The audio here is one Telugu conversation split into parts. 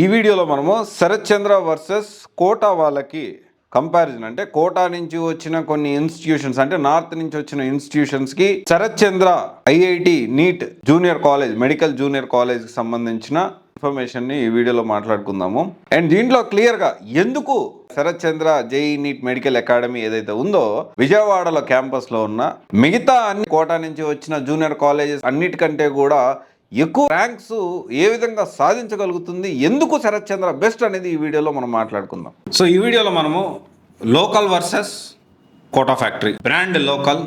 ఈ వీడియోలో మనము శరత్ చంద్ర వర్సెస్ కోటా వాళ్ళకి కంపారిజన్, అంటే కోటా నుంచి వచ్చిన కొన్ని ఇన్స్టిట్యూషన్స్, అంటే నార్త్ నుంచి వచ్చిన ఇన్స్టిట్యూషన్స్ కి Sharath Chandra IIT NEET junior college, medical junior college కి సంబంధించిన ఇన్ఫర్మేషన్ ని ఈ వీడియోలో మాట్లాడుకుందాము. అండ్ దీంట్లో క్లియర్ గా ఎందుకు Sarath Chandra JEE NEET medical academy ఏదైతే ఉందో విజయవాడలో క్యాంపస్ లో ఉన్న మిగతా అన్ని కోటా నుంచి వచ్చిన జూనియర్ కాలేజెస్ అన్నిటికంటే కూడా ఎక్కువ ర్యాంక్స్ ఏ విధంగా సాధించగలుగుతుంది, ఎందుకు శరత్ చంద్ర బెస్ట్ అనేది ఈ వీడియోలో మనం మాట్లాడుకుందాం. సో ఈ వీడియోలో మనము local versus Kota factory, brand local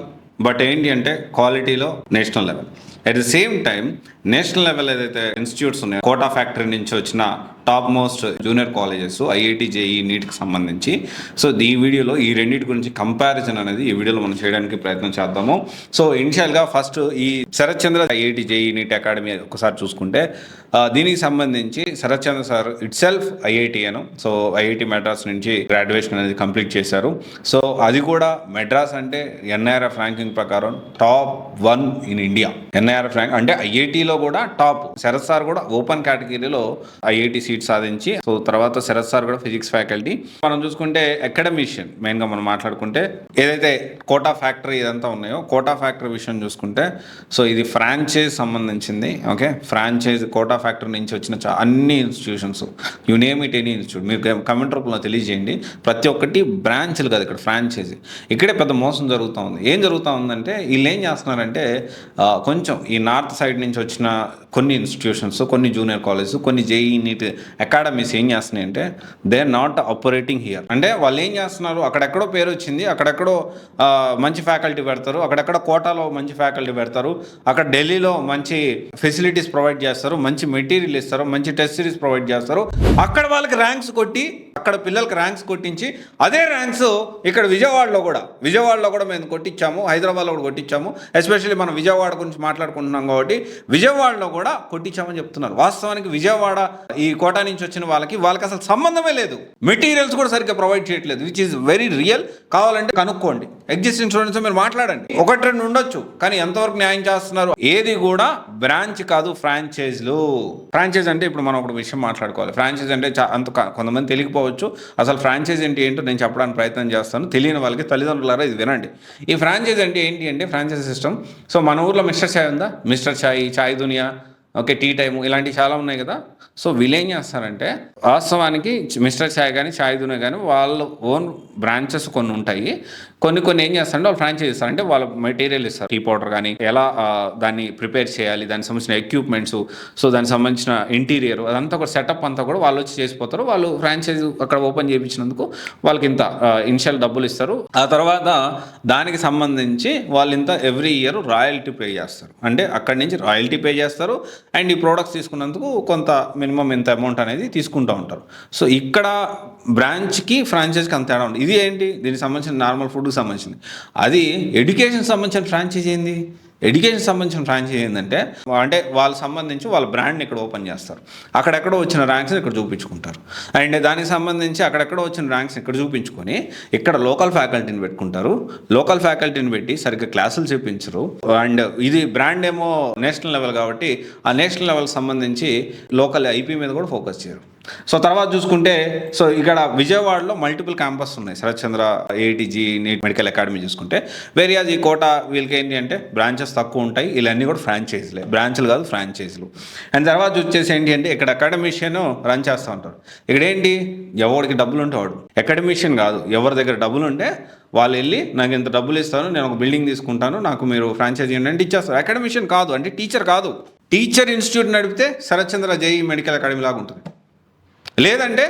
but ఏంటి అంటే క్వాలిటీలో national level, at the same time national level ఏదైతే ఇన్స్టిట్యూట్స్ ఉన్నాయో కోటా ఫ్యాక్టరీ నుంచి వచ్చిన top most junior colleges IIT JEE నీట్కి సంబంధించి, సో ఈ వీడియోలో ఈ రెండింటి గురించి కంపారిజన్ అనేది ఈ వీడియోలో మనం చేయడానికి ప్రయత్నం చేద్దాము. సో ఇనిషియల్గా ఫస్ట్ ఈ Sharath Chandra IIT JEE NEET academy ఒకసారి చూసుకుంటే దీనికి సంబంధించి Sharath Chandra sir itself IIT అను, సో ఐఐటి మెడ్రాస్ నుంచి గ్రాడ్యుయేషన్ అనేది కంప్లీట్ చేశారు. సో అది కూడా మెడ్రాస్ అంటే ఎన్ఐఆర్ఎఫ్ ర్యాంకింగ్ ప్రకారం top 1 in India. NIRF rank అంటే ఐఐటిలో కూడా టాప్. శరత్ సార్ కూడా ఓపెన్ కేటగిరీలో ఐఐటి సీట్ సాధించి, సో తర్వాత శరత్ సార్ కూడా ఫిజిక్స్ ఫ్యాకల్టీ. మనం చూసుకుంటే అకాడమిషియన్ మెయిన్గా మనం మాట్లాడుకుంటే ఏదైతే కోటా ఫ్యాక్టరీ ఇదంతా ఉన్నాయో కోటా ఫ్యాక్టరీ విషయం చూసుకుంటే, సో ఇది ఫ్రాంచైజ్ సంబంధించింది. ఓకే, ఫ్రాంచైజ్ కోటా ఫ్యాక్టరీ నుంచి వచ్చిన అన్ని institutions, you name it any institute, మీరు కమెంట్ రూపంలో తెలియజేయండి. ప్రతి ఒక్కటి బ్రాంచ్లు కాదు, ఇక్కడ ఫ్రాంచైజీ. ఇక్కడే పెద్ద మోసం జరుగుతూ ఉంది. ఏం జరుగుతూ ఉందంటే వీళ్ళు ఏం చేస్తున్నారంటే కొంచెం ఈ నార్త్ సైడ్ నుంచి వచ్చిన కొన్ని ఇన్స్టిట్యూషన్స్, కొన్ని జూనియర్ కాలేజెస్, కొన్ని జేఈ నీట్ అకాడమీస్ ఏం చేస్తున్నాయి అంటే they are not operating here. అంటే వాళ్ళు ఏం చేస్తున్నారు, అక్కడెక్కడో పేరు వచ్చింది, అక్కడెక్కడో మంచి ఫ్యాకల్టీ పెడతారు, అక్కడెక్కడ కోటాలో మంచి ఫ్యాకల్టీ పెడతారు, అక్కడ ఢిల్లీలో మంచి ఫెసిలిటీస్ ప్రొవైడ్ చేస్తారు, మంచి మెటీరియల్ ఇస్తారు, మంచి టెస్ట్ సిరీస్ ప్రొవైడ్ చేస్తారు. అక్కడ వాళ్ళకి ర్యాంక్స్ కొట్టి, అక్కడ పిల్లలకి ర్యాంక్స్ కొట్టించి అదే ర్యాంక్స్ ఇక్కడ విజయవాడలో కూడా మేము కొట్టించాము, హైదరాబాద్లో కూడా కొట్టించాము. ఎస్పెషల్లీ మనం విజయవాడ గురించి మాట్లాడుకుంటున్నాం కాబట్టి విజయవాడలో కూడా కొట్టించామని చెప్తున్నారు. వాస్తవానికి విజయవాడ ఈ కోటా నుంచి వచ్చిన వాళ్ళకి అసలు సంబంధమే లేదు, మెటీరియల్స్ కూడా సరిగ్గా ప్రొవైడ్ చేయట్లేదు, విచ్ ఈస్ వెరీ రియల్. కావాలంటే కనుక్కోండి, ఎగ్జిస్టింగ్ స్టూడెంట్స్ మీరు మాట్లాడండి, 1-2 ఉండొచ్చు, కానీ ఎంతవరకు న్యాయం చేస్తున్నారు. ఏది కూడా బ్రాంచ్ కాదు, ఫ్రాంచైజ్లు. ఫ్రాంచైజ్ అంటే ఇప్పుడు మనం ఒక విషయం మాట్లాడుకోవాలి. ఫ్రాంచైజ్ అంటే అంత కొంతమంది తెలియకపోవచ్చు. అసలు ఫ్రాంచైజ్ అంటే ఏంటో నేను చెప్పడానికి ప్రయత్నం చేస్తాను. తెలియని వాళ్ళకి తల్లిదండ్రులారా ఇది వినండి. ఈ ఫ్రాంచైజ్ అంటే ఏంటి అంటే ఫ్రాంచైజ్ సిస్టమ్. సో మన ఊర్లో మిస్టర్ చాయ్ ఉందా, మిస్టర్ చాయ్ దునియా, ఓకే, టీ టైము, ఇలాంటివి చాలా ఉన్నాయి కదా. సో వీళ్ళు ఏం చేస్తారంటే వాస్తవానికి మిస్టర్ చాయ్ కానీ చాయ్ దునియా కానీ వాళ్ళ ఓన్ బ్రాంచెస్ కొన్ని ఉంటాయి. కొన్ని ఏం చేస్తారంటే వాళ్ళు ఫ్రాంచైజ్ ఇస్తారు. అంటే వాళ్ళ మెటీరియల్ ఇస్తారు, టీ పౌడర్ కానీ ఎలా దాన్ని ప్రిపేర్ చేయాలి, దానికి సంబంధించిన ఎక్విప్మెంట్స్, సో దానికి సంబంధించిన ఇంటీరియర్, అదంతా ఒక సెటప్ అంతా కూడా వాళ్ళు వచ్చి చేసిపోతారు. వాళ్ళు ఫ్రాంచైజ్ అక్కడ ఓపెన్ చేయించినందుకు వాళ్ళకి ఇంత ఇనిషియల్ డబ్బులు ఇస్తారు. ఆ తర్వాత దానికి సంబంధించి వాళ్ళు ఇంత ఎవ్రీ ఇయర్ రాయల్టీ పే చేస్తారు. అంటే అక్కడి నుంచి రాయల్టీ పే చేస్తారు. అండ్ ఈ ప్రోడక్ట్స్ తీసుకున్నందుకు కొంత మినిమం ఇంత అమౌంట్ అనేది తీసుకుంటూ ఉంటారు. సో ఇక్కడ బ్రాంచ్కి ఫ్రాంచైజ్కి అంత తేడా ఉంది. ఇది ఏంటి, దీనికి సంబంధించిన నార్మల్ ఫుడ్కి సంబంధించింది. అది ఎడ్యుకేషన్ సంబంధించిన ఫ్రాంచైజీ ఏంది, ఎడ్యుకేషన్ సంబంధించిన ఫ్రాంచైజీ ఏంటంటే అంటే వాళ్ళకి సంబంధించి వాళ్ళ బ్రాండ్ని ఇక్కడ ఓపెన్ చేస్తారు, అక్కడెక్కడో వచ్చిన ర్యాంక్స్ని ఇక్కడ చూపించుకుంటారు. అండ్ దానికి సంబంధించి అక్కడెక్కడో వచ్చిన ర్యాంక్స్ ఇక్కడ చూపించుకొని ఇక్కడ లోకల్ ఫ్యాకల్టీని పెట్టుకుంటారు. లోకల్ ఫ్యాకల్టీని పెట్టి సరిగ్గా క్లాసులు చెప్పించరు. అండ్ ఇది బ్రాండ్ ఏమో నేషనల్ లెవెల్ కాబట్టి ఆ నేషనల్ లెవెల్కి సంబంధించి లోకల్ ఐపీ మీద కూడా ఫోకస్ చేయరు. సో తర్వాత చూసుకుంటే, సో ఇక్కడ విజయవాడలో మల్టిపుల్ క్యాంపస్ ఉన్నాయి. Sharath Chandra IIT JEE NEET medical academy చూసుకుంటే, వేరే అది కోటా వీళ్ళకి ఏంటి అంటే బ్రాంచెస్ తక్కువ ఉంటాయి. ఇవన్నీ కూడా ఫ్రాంచైజీలే, బ్రాంచ్లు కాదు ఫ్రాంచైజీలు. అండ్ తర్వాత వచ్చేసి ఏంటి అంటే ఇక్కడ అకాడమిషియన్ రన్ చేస్తూ ఉంటారు. ఇక్కడ ఏంటి, ఎవరికి డబ్బులు ఉంటే వాడు అకాడమిషియన్ కాదు. ఎవరి దగ్గర డబ్బులు ఉంటే వాళ్ళు వెళ్ళి నాకు ఇంత డబ్బులు ఇస్తాను, నేను ఒక బిల్డింగ్ తీసుకుంటాను, నాకు మీరు ఫ్రాంచైజీ అంటే ఇచ్చేస్తారు. అకాడమిషియన్ కాదు, అంటే టీచర్ కాదు. టీచర్ ఇన్స్టిట్యూట్ నడిపితే Sarath Chandra JEE medical academy లాగా ఉంటుంది, లేదంటే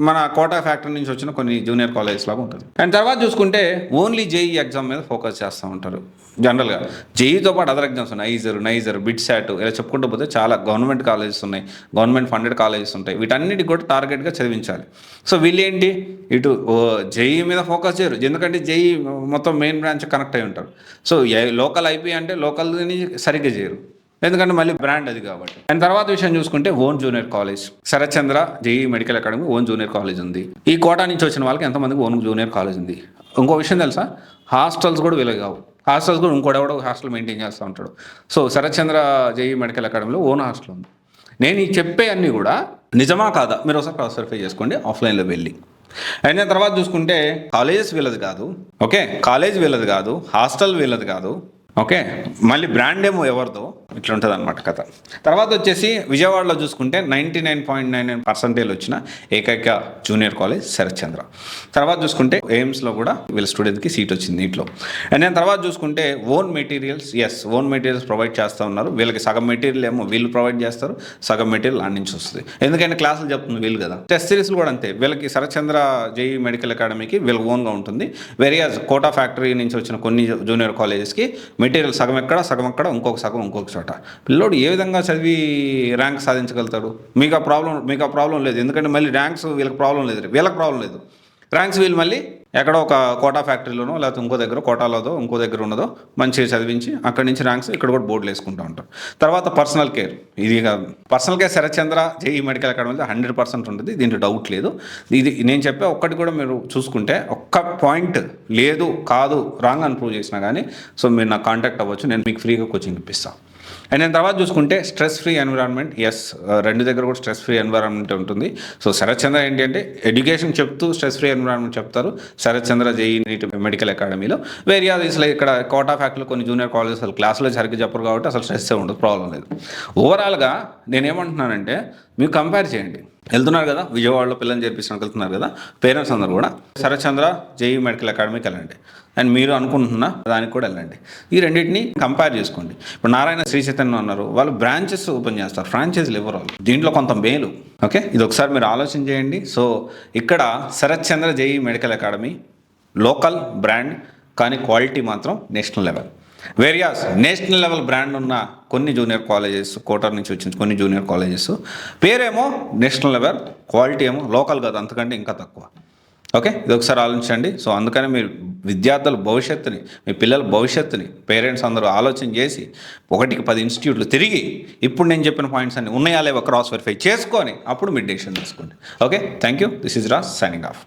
మన కోటా ఫ్యాక్టరీ నుంచి వచ్చిన కొన్ని జూనియర్ కాలేజెస్ లాగా ఉంటుంది. అండ్ తర్వాత చూసుకుంటే ఓన్లీ జేఈ ఎగ్జామ్ మీద ఫోకస్ చేస్తూ ఉంటారు. జనరల్గా జేఈతో పాటు అదర్ ఎగ్జామ్స్ ఉన్నాయి, నైజర్, బిట్సాట్, ఇలా చెప్పుకుంటూ పోతే చాలా గవర్నమెంట్ కాలేజెస్ ఉన్నాయి, గవర్నమెంట్ ఫండెడ్ కాలేజెస్ ఉంటాయి. వీటన్నిటికి కూడా టార్గెట్గా చదివించాలి. సో వీళ్ళు ఏంటి, ఇటు జేఈ మీద ఫోకస్ చేయరు, ఎందుకంటే జేఈ మొత్తం మెయిన్ బ్రాంచ్ కనెక్ట్ అయి ఉంటారు. సో లోకల్ ఐపీ అంటే లోకల్ని సరిగ్గా చేయరు, ఎందుకంటే మళ్ళీ బ్రాండ్ అది కాబట్టి. అండ్ తర్వాత విషయం చూసుకుంటే own junior college, Sharath Chandra JEE medical academy own junior college ఉంది. ఈ కోటా నుంచి వచ్చిన వాళ్ళకి ఎంతమందికి ఓన్ జూనియర్ కాలేజ్ ఉంది. ఇంకో విషయం తెలుసా, హాస్టల్స్ కూడా వీళ్ళకి కావు. హాస్టల్స్ కూడా ఇంకోడెవడో హాస్టల్ మెయింటైన్ చేస్తూ ఉంటాడు. So Sarath Chandra JEE medical అకాడమీలో ఓన్ హాస్టల్ ఉంది. నేను ఈ చెప్పే అన్నీ కూడా నిజమా కాదా మీరు ఒకసారి క్రాస్ వెరిఫై చేసుకోండి ఆఫ్లైన్లో వెళ్ళి. అయిన తర్వాత చూసుకుంటే కాలేజెస్ వీళ్ళది కాదు, ఓకే, కాలేజ్ వీళ్ళది కాదు, హాస్టల్ వీళ్ళది కాదు, ఓకే, మళ్ళీ బ్రాండ్ ఏమో ఎవరిదో, ఇట్లా ఉంటుంది అనమాట కథ. తర్వాత వచ్చేసి విజయవాడలో చూసుకుంటే 99.99% వచ్చిన ఏకైక జూనియర్ కాలేజ్ శరత్ చంద్ర. తర్వాత చూసుకుంటే ఎయిమ్స్లో కూడా వీళ్ళ స్టూడెంట్కి సీట్ వచ్చింది నీట్లో. అండ్ నేను తర్వాత చూసుకుంటే own materials, own materials provide చేస్తూ ఉన్నారు. వీళ్ళకి సగం మెటీరియల్ ఏమో వీళ్ళు ప్రొవైడ్ చేస్తారు, సగం మెటీరియల్ ఆడ నుంచి వస్తుంది. ఎందుకంటే క్లాసులు చెప్తుంది వీళ్ళు కదా. టెస్ట్ సిరీస్లు కూడా అంతే, వీళ్ళకి శరత్ చంద్ర జేఈ మెడికల్ అకాడమీకి వీళ్ళకి ఓన్గా ఉంటుంది. వేరియస్ కోటా ఫ్యాక్టరీ నుంచి వచ్చిన కొన్ని జూనియర్ కాలేజెస్కి మెటీరియల్ సగం ఎక్కడ, సగం అక్కడ, ఇంకొక సగం ఇంకొక చోట. పిల్లోడు ఏ విధంగా చదివి ర్యాంక్ సాధించగలుగుతాడు? మీకు ఆ ప్రాబ్లం లేదు. ఎందుకంటే మళ్ళీ ర్యాంక్స్ వీళ్ళకి ప్రాబ్లం లేదు, వీళ్ళకి ప్రాబ్లం లేదు. ర్యాంక్స్ వీళ్ళు మళ్ళీ ఎక్కడో ఒక కోటా ఫ్యాక్టరీలోనో లేకపోతే ఇంకో దగ్గర కోటాలోదో ఇంకో దగ్గర ఉన్నదో మంచిగా చదివించి అక్కడి నుంచి ర్యాంక్స్ ఇక్కడ కూడా బోర్డులు వేసుకుంటూ ఉంటారు. తర్వాత పర్సనల్ కేర్, ఇది personal care Sarath Chandra JEE medical అకాడమీలో 100% ఉంటుంది, దీంట్లో డౌట్ లేదు. ఇది నేను చెప్పే ఒక్కటి కూడా మీరు చూసుకుంటే ఒక్క పాయింట్ లేదు కాదు రాంగ్ అని ప్రూవ్ చేసినా కానీ సో మీరు నాకు కాంటాక్ట్ అవ్వచ్చు, నేను మీకు ఫ్రీగా కోచింగ్ ఇప్పిస్తాను. అండ్ నేను తర్వాత చూసుకుంటే స్ట్రెస్ ఫ్రీ ఎన్విరాన్మెంట్, రెండు దగ్గర కూడా స్ట్రెస్ ఫ్రీ ఎన్విరాన్మెంట్ ఉంటుంది. సో శరత్ చంద్ర ఏంటి అంటే ఎడ్యుకేషన్ చెప్తూ స్ట్రెస్ ఫ్రీ ఎన్విరాన్మెంట్ చెప్తారు Sarath Chandra JEE NEET medical అకాడమీలో. వేరే అసలు ఇక్కడ కోటా ఫ్యాక్టరీలో కొన్ని జూనియర్ కాలేజెస్ అసలు క్లాసులో సరిగ్గా చెప్పరు కాబట్టి అసలు స్ట్రెస్ ఉండదు, ప్రాబ్లం లేదు. ఓవరాల్గా నేనేమంటున్నానంటే మీరు కంపేర్ చేయండి. వెళ్తున్నారు కదా విజయవాడలో పిల్లల్ని చేర్పించడానికి వెళ్తున్నారు కదా, పేరెంట్స్ అందరూ కూడా శరత్ చంద్ర జేఈ మెడికల్ అకాడమీకి వెళ్ళండి. అండ్ మీరు అనుకుంటున్న దానికి కూడా వెళ్ళండి. ఈ రెండింటిని కంపేర్ చేసుకోండి. ఇప్పుడు నారాయణ శ్రీ చైతన్య ఉన్నారు, వాళ్ళు బ్రాంచెస్ ఓపెన్ చేస్తారు, ఫ్రాంచైజీలు ఇవ్వరు వాళ్ళు. దీంట్లో కొంత మేలు, ఓకే, ఇది ఒకసారి మీరు ఆలోచన చేయండి. సో ఇక్కడ Sharath Chandra JEE medical academy local brand, కానీ క్వాలిటీ మాత్రం national level. Various national level brand ఉన్న కొన్ని జూనియర్ కాలేజెస్, కోటర్ నుంచి వచ్చిన కొన్ని జూనియర్ కాలేజెస్ పేరేమో నేషనల్ లెవెల్, క్వాలిటీ ఏమో లోకల్ కాదు, అంతకంటే ఇంకా తక్కువ. ఓకే, ఇది ఒకసారి ఆలోచించండి. సో అందుకని మీరు విద్యార్థుల భవిష్యత్తుని, మీ పిల్లల భవిష్యత్తుని పేరెంట్స్ అందరూ ఆలోచన చేసి 1కి 10 ఇన్స్టిట్యూట్లు తిరిగి ఇప్పుడు నేను చెప్పిన పాయింట్స్ అన్ని ఉన్నాయా లేవో క్రాస్ వెరిఫై చేసుకొని అప్పుడు మీరు డెసిషన్ తీసుకోండి. Okay, thank you. This is Raj signing off.